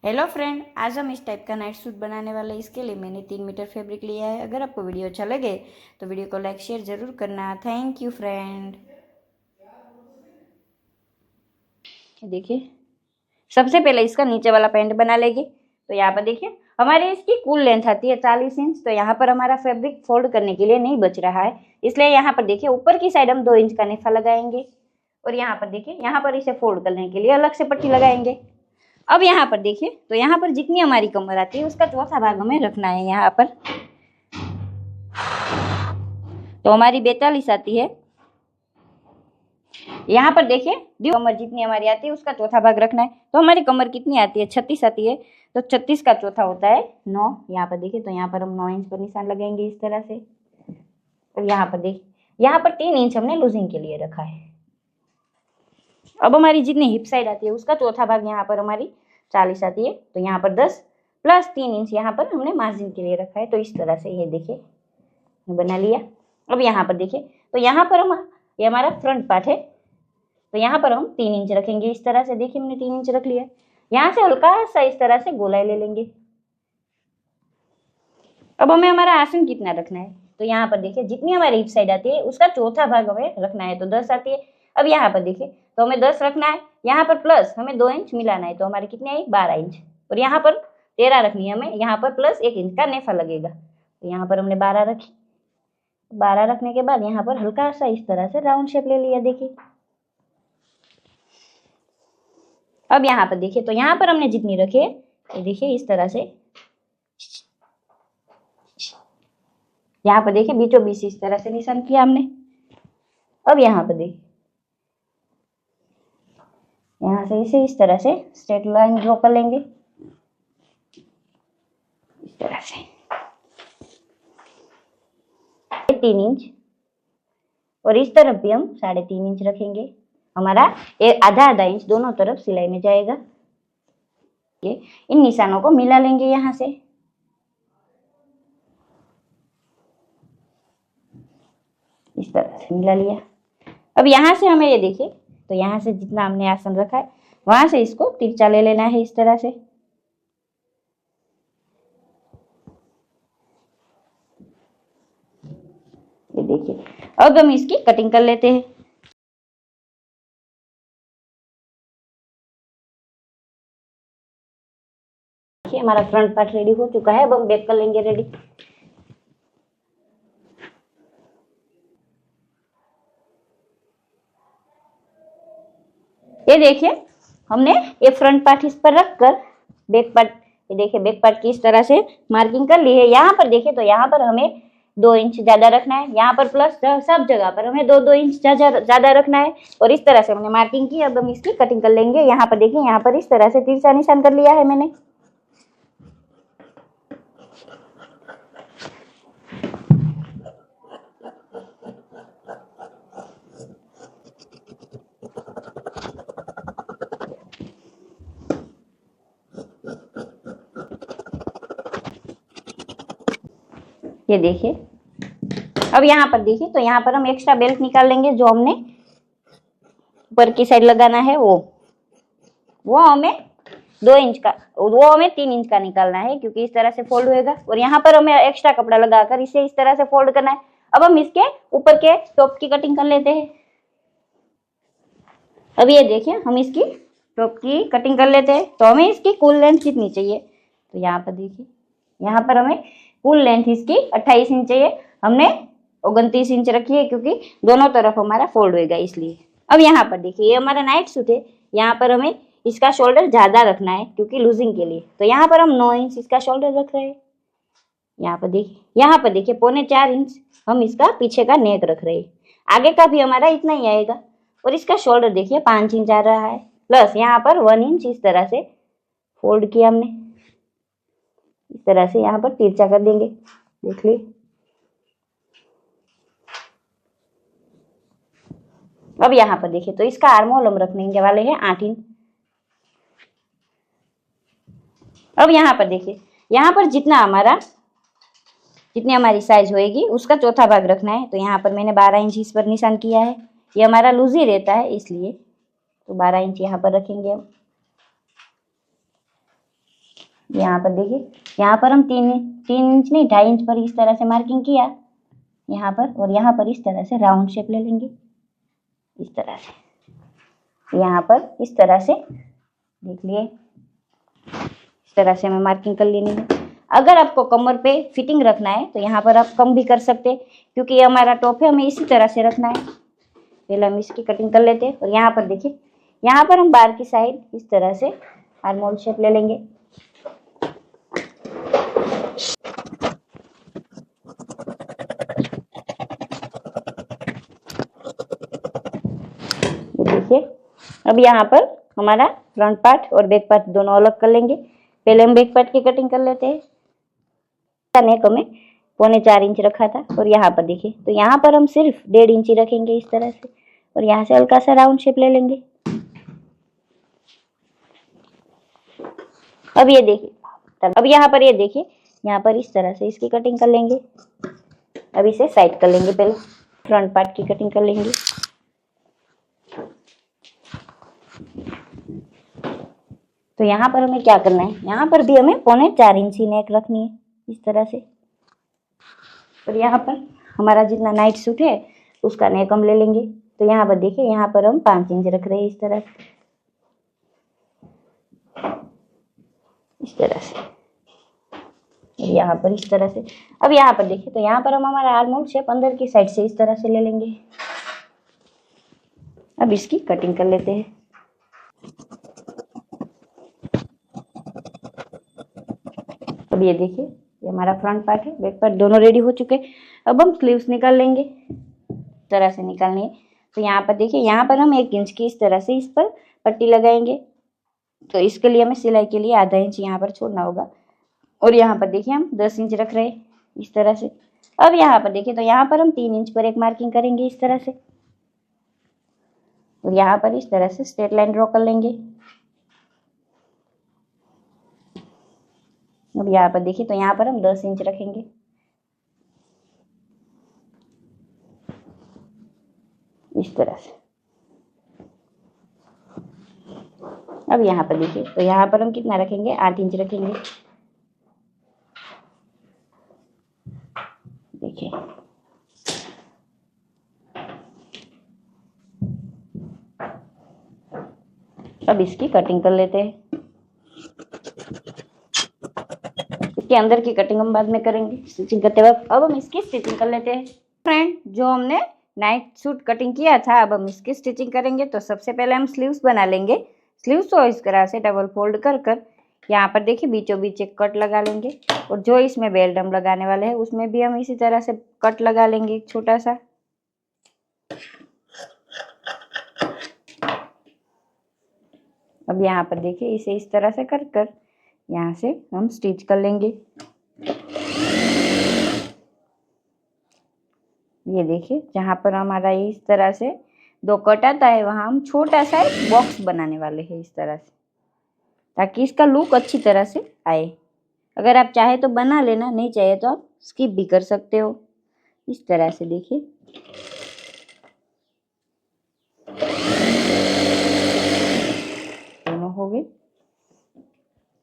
Hello friend, आज हम इस टाइप का नाइट सूट बनाने वाले हैं। इसके लिए मैंने 3 मीटर फैब्रिक लिया है। अगर आपको वीडियो अच्छा लगे तो वीडियो को लाइक शेयर ज़रूर करना। Thank you friend. देखिए, सबसे पहले इसका नीचे वाला पैंट बना लेंगे। तो यहाँ पर देखिए, हमारी इसकी कुल लेंथ आती है 40 इंच। तो यहाँ पर हमारा फैब्रिक फोल्ड करने के लिए नहीं बच रहा है, इसलिए यहाँ पर देखिए ऊपर की साइड हम 2 इंच का नेफा लगाएंगे और यहाँ पर देखिए, यहाँ पर इसे फोल्ड करने के लिए अलग से पट्टी लगाएंगे। अब यहाँ पर देखिए, तो यहाँ पर जितनी हमारी कमर आती है उसका चौथा भाग हमें रखना है। यहाँ पर तो हमारी 42 आती है। यहाँ पर देखिए, कमर जितनी हमारी आती है उसका चौथा भाग रखना है। तो हमारी कमर कितनी आती है? 36 आती है। तो 36 का चौथा होता है 9। यहाँ पर देखिए, तो यहाँ पर हम 9 इंच पर निशान लगाएंगे इस तरह से। और यहाँ पर देखिए, यहाँ पर 3 इंच हमने लूजिंग के लिए रखा है। अब हमारी जितनी हिप साइड आती है उसका चौथा भाग यहाँ पर हमारी 40 आती है। तो यहाँ पर 10 प्लस 3 इंच यहाँ पर हमने मार्जिन के लिए रखा है। तो इस तरह से ये देखिए बना लिया। अब यहाँ पर देखिए, तो यहाँ पर ये हमारा फ्रंट पार्ट है। तो यहाँ पर हम 3 इंच रखेंगे इस तरह से। देखिए, हमने 3 इंच रख लिया। यहाँ से हल्का सा इस तरह से गोलाई ले लेंगे। अब हमें हमारा आसन कितना रखना है? तो यहाँ पर देखिए, जितनी हमारी हिप साइड आती है उसका चौथा भाग हमें रखना है। तो 10 आती है। अब यहाँ पर देखिए, तो हमें 10 रखना है। यहाँ पर प्लस हमें 2 इंच मिलाना है। तो हमारी कितनी आई? 12 इंच। और यहाँ पर 13 रखनी है हमें। यहाँ पर प्लस 1 इंच का नेफा लगेगा। तो यहाँ पर हमने 12 रखी। 12 रखने के बाद यहाँ पर हल्का सा इस तरह से राउंड शेप ले लिया। देखिए, अब यहाँ पर देखिए, तो यहाँ पर हमने जितनी रखी है, ये देखिए इस तरह से। यहाँ पर देखिए, बीचों बीच इस तरह से निशान किया हमने। अब यहाँ पर देखिए, यहाँ से इसे इस तरह से स्ट्रेट लाइन ड्रॉ कर लेंगे इस तरह से 3 इंच। और इस तरफ भी हम 3.5 इंच रखेंगे। हमारा आधा आधा इंच दोनों तरफ सिलाई में जाएगा। इन निशानों को मिला लेंगे यहाँ से। इस तरह से मिला लिया। अब यहाँ से हमें ये देखिए, तो यहाँ से जितना हमने आसन रखा है वहां से इसको तिरछा ले लेना है इस तरह से। ये देखिए, अब हम इसकी कटिंग कर लेते हैं। देखिए, हमारा फ्रंट पार्ट रेडी हो चुका है। अब हम बैक कर लेंगे रेडी। ये देखिए, हमने ये फ्रंट पार्ट इस पर रखकर बैक पार्ट, ये देखिए बैक पार्ट की इस तरह से मार्किंग कर ली है। यहाँ पर देखिए, तो यहाँ पर हमें 2 इंच ज्यादा रखना है। यहाँ पर प्लस सब जगह पर हमें 2-2 इंच ज्यादा रखना है। और इस तरह से हमने मार्किंग की। अब हम इसकी कटिंग कर लेंगे। यहाँ पर देखिए, यहाँ पर इस तरह से तिरछा निशान कर लिया है मैंने। ये देखिए, अब यहाँ पर देखिए, तो यहाँ पर हम एक्स्ट्रा बेल्ट निकाल लेंगे जो हमने ऊपर की साइड लगाना है। वो हमें 2 इंच का, वो हमें 3 इंच का निकालना है, क्योंकि इस तरह से फोल्ड होएगा। और यहाँ पर हमें एक्स्ट्रा कपड़ा लगाकर इसे इस तरह से फोल्ड करना है। अब हम इसके ऊपर के टॉप की कटिंग कर लेते हैं। अब ये देखिए, हम इसकी टॉप की कटिंग कर लेते हैं। तो हमें इसकी कुल लेंथ कितनी चाहिए? तो यहाँ पर देखिए, यहाँ पर हमें कुल लेंथ इसकी 28 इंच चाहिए। हमने 29 इंच रखी है, क्योंकि दोनों तरफ हमारा फोल्ड होएगा इसलिए। अब यहाँ पर देखिए, ये हमारा नाइट सूट है। यहाँ पर हमें इसका शोल्डर ज्यादा रखना है, क्योंकि लूजिंग के लिए। तो यहाँ पर हम 9 इंच इसका शोल्डर रख रहे हैं। यहाँ पर देखिए 3.25 इंच हम इसका पीछे का नेक रख रहे हैं। आगे का भी हमारा इतना ही आएगा। और इसका शोल्डर देखिए 5 इंच आ रहा है। प्लस यहाँ पर 1 इंच इस तरह से फोल्ड किया हमने। इस तरह से यहाँ पर तिरछा कर देंगे। देख ली। अब यहाँ पर देखिए, तो इसका आर्म होल हम रखने वाले हैं 8 इंच। अब यहाँ पर देखिए, यहाँ पर जितनी हमारी साइज होएगी उसका चौथा भाग रखना है। तो यहाँ पर मैंने 12 इंच इस पर निशान किया है। ये हमारा लूज ही रहता है इसलिए। तो 12 इंच यहाँ पर रखेंगे हम। यहाँ पर देखिए, यहाँ पर हम 3 इंच नहीं 2.5 इंच पर इस तरह से मार्किंग किया यहाँ पर, और यहाँ पर इस तरह से राउंड शेप ले लेंगे इस तरह से। यहाँ पर इस तरह से देख लिए, इस तरह से हमें मार्किंग कर लेनी है। अगर आपको कमर पे फिटिंग रखना है तो यहाँ पर आप कम भी कर सकते हैं, क्योंकि ये हमारा टॉप है, हमें इसी तरह से रखना है। पहले हम इसकी कटिंग कर लेते हैं। और यहाँ पर देखिए, यहाँ पर हम बाहर की साइड इस तरह से आर्मोल शेप ले लेंगे। देखिए, अब यहाँ पर हमारा फ्रंट पार्ट और बैक पार्ट दोनों अलग कर लेंगे। पहले हम बैक पार्ट की कटिंग कर लेते हैं। नेक हमें 3.25 इंच रखा था, और यहाँ पर देखिए, तो यहाँ पर हम सिर्फ 1.5 इंच ही रखेंगे इस तरह से, और यहाँ से हल्का सा राउंड शेप ले लेंगे। अब ये देखिए, अब यहाँ पर ये देखिए, यहाँ पर इस तरह से इसकी कटिंग कर लेंगे। अब इसे साइड कर लेंगे, पहले फ्रंट पार्ट की कटिंग कर लेंगे। तो यहाँ पर हमें क्या करना है, यहाँ पर भी हमें 3.25 इंच ही नेक रखनी है इस तरह से। और यहाँ पर हमारा जितना नाइट सूट है उसका नेक हम ले लेंगे। तो यहाँ पर देखिए, यहाँ पर हम 5 इंच रख रहे हैं इस तरह से, इस तरह से, और यहाँ पर इस तरह से। अब यहाँ पर देखिए, तो यहाँ पर हम हमारा आर्मोल शेप अंदर की साइड से इस तरह से ले लेंगे। अब इसकी कटिंग कर लेते हैं। अब ये देखिए, ये हमारा फ्रंट पार्ट है, बैक पार्ट दोनों रेडी हो चुके हैं। अब हम स्लीव्स निकाल लेंगे, इस तरह से निकालनी है। तो यहाँ पर देखिए, यहाँ पर हम 1 इंच की इस तरह से इस पर पट्टी लगाएंगे। तो इसके लिए हमें सिलाई के लिए आधा इंच यहाँ पर छोड़ना होगा। और यहाँ पर देखिए, हम 10 इंच रख रहे हैं इस तरह से। अब यहाँ पर देखिए, तो यहाँ पर हम 3 इंच पर एक मार्किंग करेंगे इस तरह से, और यहाँ पर इस तरह से स्ट्रेट लाइन ड्रॉ कर लेंगे। अब यहाँ पर देखिए, तो यहाँ पर हम 10 इंच रखेंगे इस तरह से। अब यहाँ पर देखिए, तो यहाँ पर हम कितना रखेंगे, 8 इंच रखेंगे। देखिए, अब इसकी कटिंग कर लेते हैं। इसके अंदर की कटिंग हम बाद में करेंगे स्टिचिंग करते वक्त। अब हम इसकी स्टिचिंग कर लेते हैं। फ्रेंड, जो हमने नाइट सूट कटिंग किया था, अब हम इसकी स्टिचिंग करेंगे। तो सबसे पहले हम स्लीव्स बना लेंगे। स्लीव्स को इस तरह से डबल फोल्ड कर कर यहाँ पर देखिए, बीचों बीच एक कट लगा लेंगे। और जो इसमें बेल्ट हम लगाने वाले हैं उसमें भी हम इसी तरह से कट लगा लेंगे, एक छोटा सा। अब यहाँ पर देखिए, इसे इस तरह से कर कर यहाँ से हम स्टिच कर लेंगे। ये देखिए, जहाँ पर हमारा इस तरह से 2 कट आता है, वहाँ हम छोटा सा एक बॉक्स बनाने वाले हैं इस तरह से, ताकि इसका लुक अच्छी तरह से आए। अगर आप चाहे तो बना लेना, नहीं चाहे तो आप स्किप भी कर सकते हो इस तरह से। देखिए, दोनों हो गए।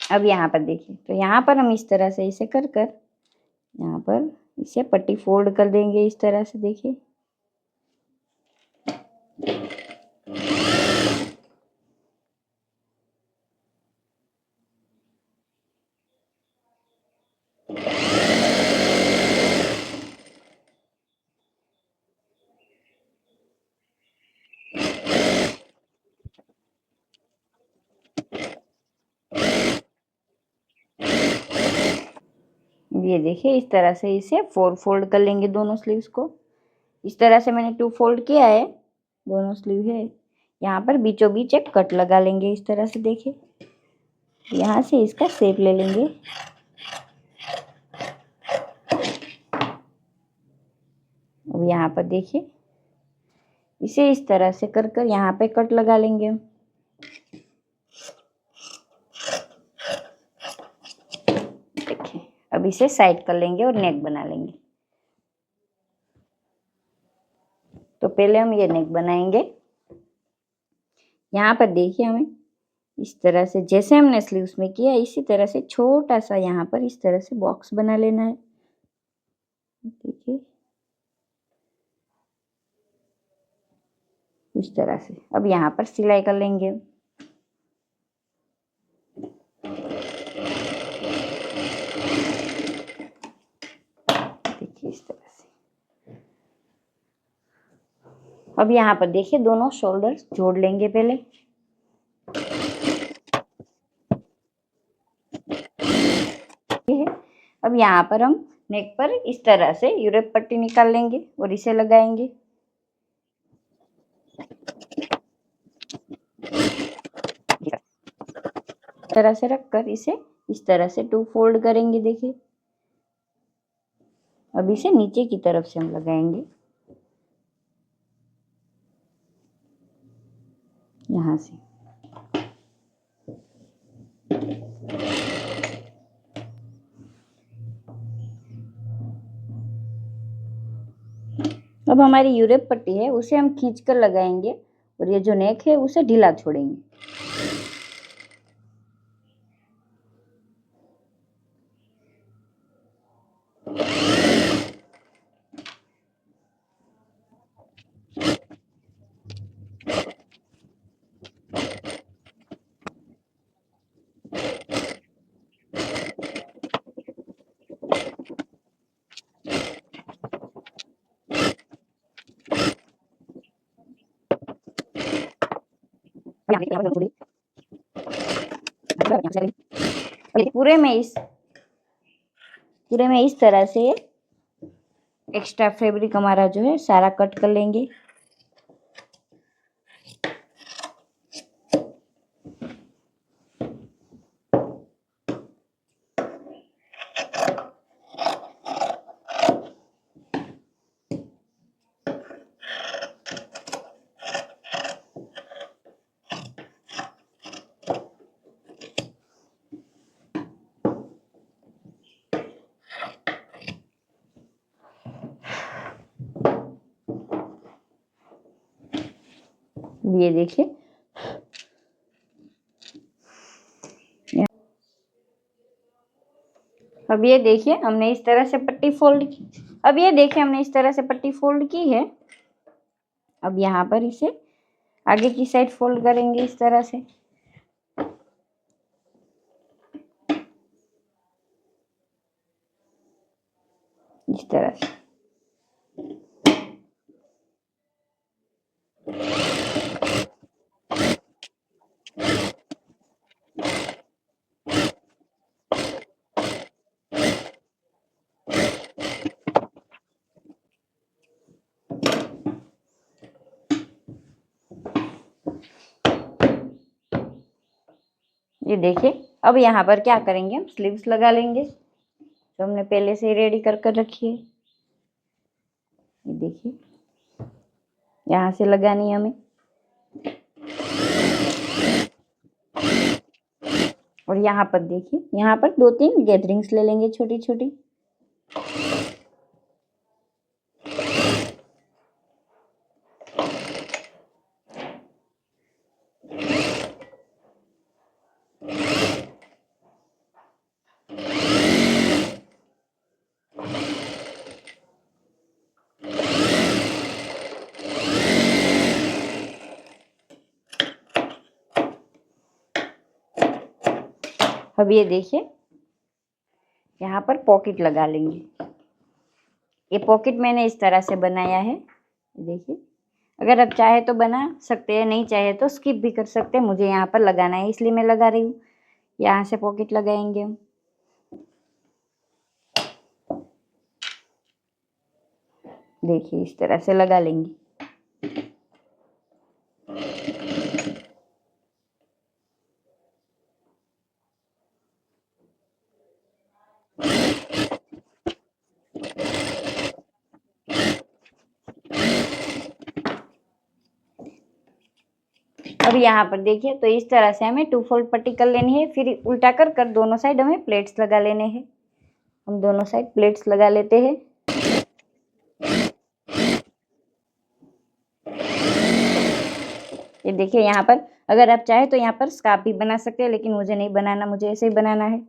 अब यहाँ पर देखिए, तो यहाँ पर हम इस तरह से इसे कर कर यहाँ पर इसे पट्टी फोल्ड कर देंगे इस तरह से। देखिए, ये देखिए, इस तरह से इसे 4 फोल्ड कर लेंगे दोनों स्लीव्स को। इस तरह से मैंने 2 फोल्ड किया है, दोनों स्लीव है। यहाँ पर बीचों बीच एक कट लगा लेंगे इस तरह से। देखिए, यहाँ से इसका शेप ले लेंगे। अब यहाँ पर देखिए, इसे इस तरह से कर कर यहाँ पे कट लगा लेंगे हम। देखिए, अब इसे साइड कर लेंगे और नेक बना लेंगे। तो पहले हम ये नेक बनाएंगे। यहाँ पर देखिए, हमें इस तरह से जैसे हमने स्लीव्स में किया इसी तरह से छोटा सा यहाँ पर इस तरह से बॉक्स बना लेना है। देखिए इस तरह से। अब यहाँ पर सिलाई कर लेंगे। देखिए इस तरह से। अब यहाँ पर देखिए दोनों शोल्डर्स जोड़ लेंगे पहले। अब यहाँ पर हम नेक पर इस तरह से यूरोप पट्टी निकाल लेंगे और इसे लगाएंगे। इस तरह से रखकर इसे इस तरह से 2 फोल्ड करेंगे। देखिए अब इसे नीचे की तरफ से हम लगाएंगे यहाँ से। अब हमारी यूरोप पट्टी है उसे हम खींचकर लगाएंगे और ये जो नेक है उसे ढीला छोड़ेंगे। पूरे में इस तरह से एक्स्ट्रा फैब्रिक हमारा जो है सारा कट कर लेंगे। ये देखिए अब ये देखिए हमने इस तरह से पट्टी फोल्ड की। अब ये देखिए हमने इस तरह से पट्टी फोल्ड की है। अब यहाँ पर इसे आगे की साइड फोल्ड करेंगे इस तरह से। इस तरह से ये देखिए। अब यहाँ पर क्या करेंगे हम स्लीव्स लगा लेंगे जो हमने पहले से ही रेडी कर रखी है। ये देखिए यहाँ से लगानी है हमें और यहाँ पर देखिए यहाँ पर 2-3 गैदरिंग्स ले लेंगे छोटी छोटी। अब ये देखिए यहाँ पर पॉकेट लगा लेंगे। ये पॉकेट मैंने इस तरह से बनाया है। देखिए अगर आप चाहे तो बना सकते हैं, नहीं चाहे तो स्किप भी कर सकते हैं। मुझे यहाँ पर लगाना है इसलिए मैं लगा रही हूँ। यहाँ से पॉकेट लगाएंगे हम। देखिए इस तरह से लगा लेंगे। अब यहाँ पर देखिए तो इस तरह से हमें 2 फोल्ड पट्टी कर लेनी है। फिर उल्टा कर दोनों साइड हमें प्लेट्स लगा लेने हैं। हम दोनों साइड प्लेट्स लगा लेते हैं। ये देखिए यहाँ पर अगर आप चाहे तो यहाँ पर स्कार्फ भी बना सकते हैं, लेकिन मुझे नहीं बनाना, मुझे ऐसे ही बनाना है।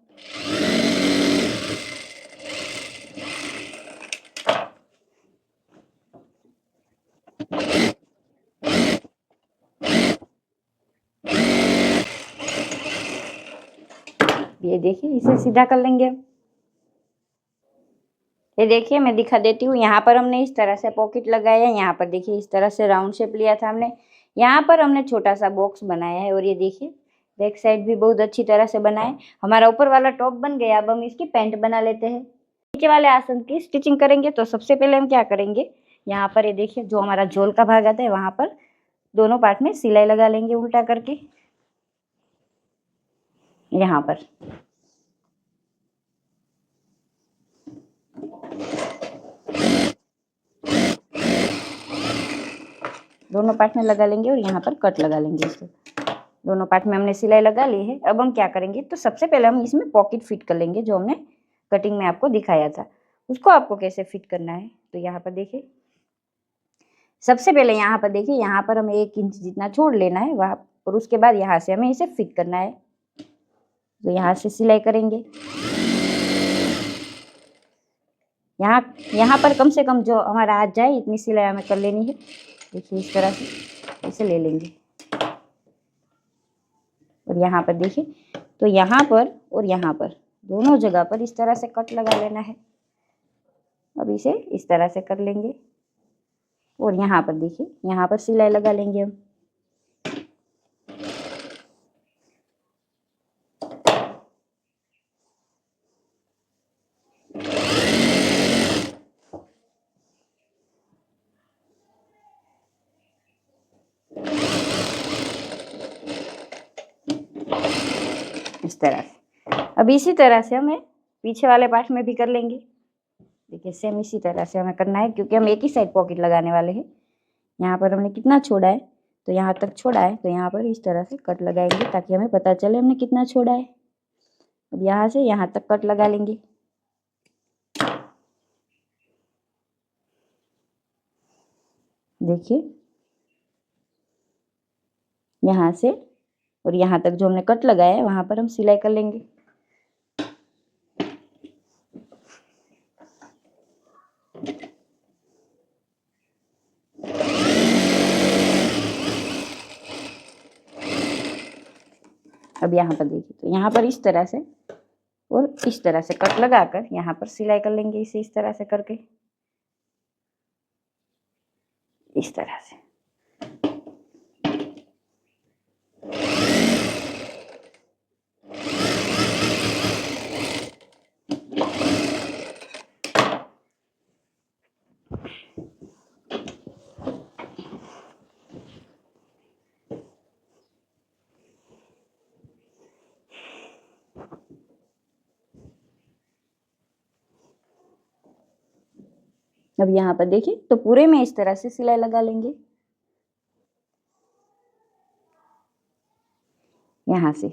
ये देखिए इसे सीधा कर लेंगे हम। ये देखिए मैं दिखा देती हूँ। यहाँ पर हमने इस तरह से पॉकेट लगाया है, यहाँ पर देखिए इस तरह से राउंड शेप लिया था हमने, यहाँ पर हमने छोटा सा बॉक्स बनाया है, और ये देखिए बैक साइड भी बहुत अच्छी तरह से बना है। हमारा ऊपर वाला टॉप बन गया। अब हम इसकी पैंट बना लेते हैं। नीचे वाले आसन की स्टिचिंग करेंगे। तो सबसे पहले हम क्या करेंगे, यहाँ पर ये देखिए जो हमारा झोल का भाग आता है वहां पर दोनों पार्ट में सिलाई लगा लेंगे उल्टा करके, यहाँ पर। दोनों पार्ट में लगा लेंगे और यहाँ पर कट लगा लेंगे इसको। दोनों पार्ट में हमने सिलाई लगा ली है। अब हम क्या करेंगे, तो सबसे पहले हम इसमें पॉकेट फिट कर लेंगे, जो हमने कटिंग में आपको दिखाया था। उसको आपको कैसे फिट करना है, तो यहाँ पर देखिए सबसे पहले यहाँ पर देखिए, यहाँ पर हमें 1 इंच जितना छोड़ लेना है वहाँ, और उसके बाद यहाँ से हमें इसे फिट करना है। तो यहाँ से सिलाई करेंगे। यहाँ पर कम से कम जो हमारा हाथ जाए इतनी सिलाई हमें कर लेनी है। देखिए इस तरह से इसे ले लेंगे, और यहाँ पर देखिए, तो यहाँ पर और यहाँ पर दोनों जगह पर इस तरह से कट लगा लेना है। अब इसे इस तरह से कर लेंगे, और यहाँ पर देखिए यहाँ पर सिलाई लगा लेंगे हम। इस तरह से। अब इसी तरह से हमें पीछे वाले पार्ट में भी कर लेंगे। देखिए सेम इसी तरह से हमें करना है, क्योंकि हम एक ही साइड पॉकेट लगाने वाले हैं। यहाँ पर हमने कितना छोड़ा है, तो यहाँ तक छोड़ा है, तो यहाँ पर इस तरह से कट लगाएंगे ताकि हमें पता चले हमने कितना छोड़ा है। अब यहाँ से यहाँ तक कट लगा लेंगे। देखिए यहाँ से और यहाँ तक जो हमने कट लगाया है वहां पर हम सिलाई कर लेंगे। अब यहाँ पर देखिए, तो यहाँ पर इस तरह से और इस तरह से कट लगाकर यहाँ पर सिलाई कर लेंगे, इसे इस तरह से करके, इस तरह से। अब यहाँ पर देखिए, तो पूरे में इस तरह से सिलाई लगा लेंगे यहाँ से।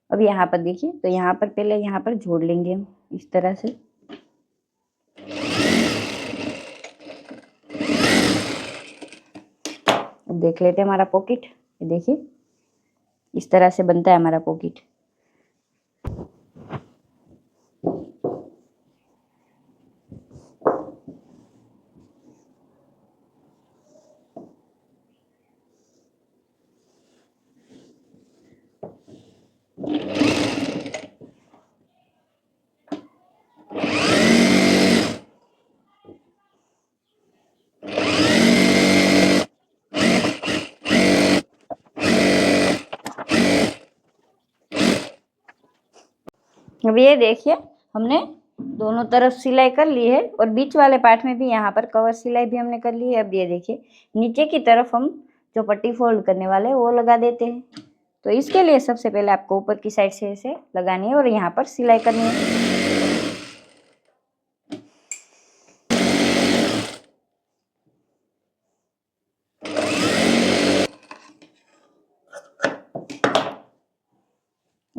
अब यहाँ पर देखिए, तो यहाँ पर पहले यहाँ पर जोड़ लेंगे हम इस तरह से। अब देख लेते हैं हमारा पॉकेट। ये देखिए इस तरह से बनता है हमारा पॉकेट। अब ये देखिए हमने दोनों तरफ सिलाई कर ली है, और बीच वाले पार्ट में भी यहाँ पर कवर सिलाई भी हमने कर ली है। अब ये देखिए नीचे की तरफ हम जो पट्टी फोल्ड करने वाले हैं वो लगा देते हैं। तो इसके लिए सबसे पहले आपको ऊपर की साइड से इसे लगानी है और यहाँ पर सिलाई करनी है।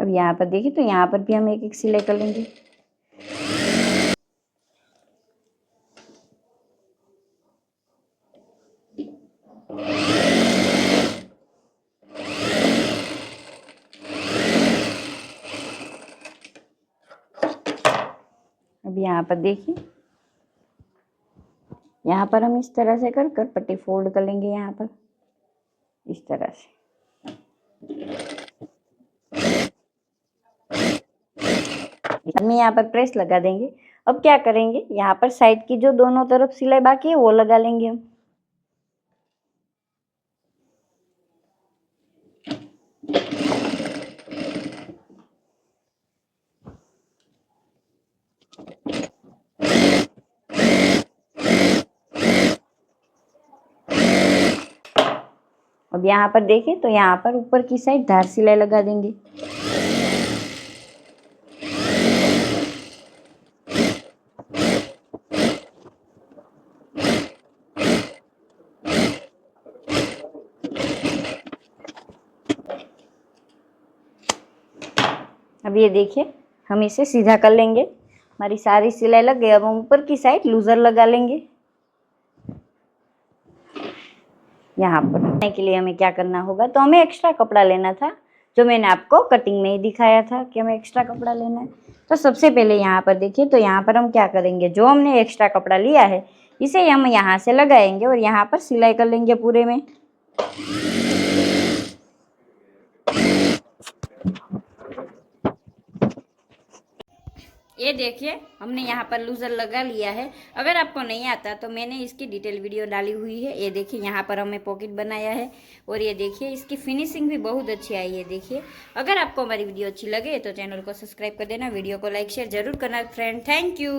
अब यहाँ पर देखिए, तो यहाँ पर भी हम एक एक सिलाई कर लेंगे। अब यहाँ पर देखिए, यहाँ पर हम इस तरह से कर कर पट्टी फोल्ड कर लेंगे, यहाँ पर इस तरह से। हम यहाँ पर प्रेस लगा देंगे। अब क्या करेंगे, यहाँ पर साइड की जो दोनों तरफ सिलाई बाकी है वो लगा लेंगे हम। अब यहाँ पर देखें तो यहाँ पर ऊपर की साइड धार सिलाई लगा देंगे। अब ये देखिए, हम इसे सीधा कर लेंगे। हमारी सारी सिलाई लग गई। अब हम ऊपर की साइड लूजर लगा लेंगे। यहाँ पर के लिए हमें क्या करना होगा, तो हमें एक्स्ट्रा कपड़ा लेना था, जो मैंने आपको कटिंग में ही दिखाया था कि हमें एक्स्ट्रा कपड़ा लेना है। तो सबसे पहले यहाँ पर देखिए, तो यहाँ पर हम क्या करेंगे, जो हमने एक्स्ट्रा कपड़ा लिया है इसे हम यहाँ से लगाएंगे और यहाँ पर सिलाई कर लेंगे पूरे में। ये देखिए, हमने यहाँ पर लूजर लगा लिया है। अगर आपको नहीं आता तो मैंने इसकी डिटेल वीडियो डाली हुई है। ये देखिए, यहाँ पर हमें पॉकेट बनाया है और ये देखिए इसकी फिनिशिंग भी बहुत अच्छी आई है। देखिए, अगर आपको हमारी वीडियो अच्छी लगे तो चैनल को सब्सक्राइब कर देना, वीडियो को लाइक शेयर जरूर करना फ्रेंड। Thank you.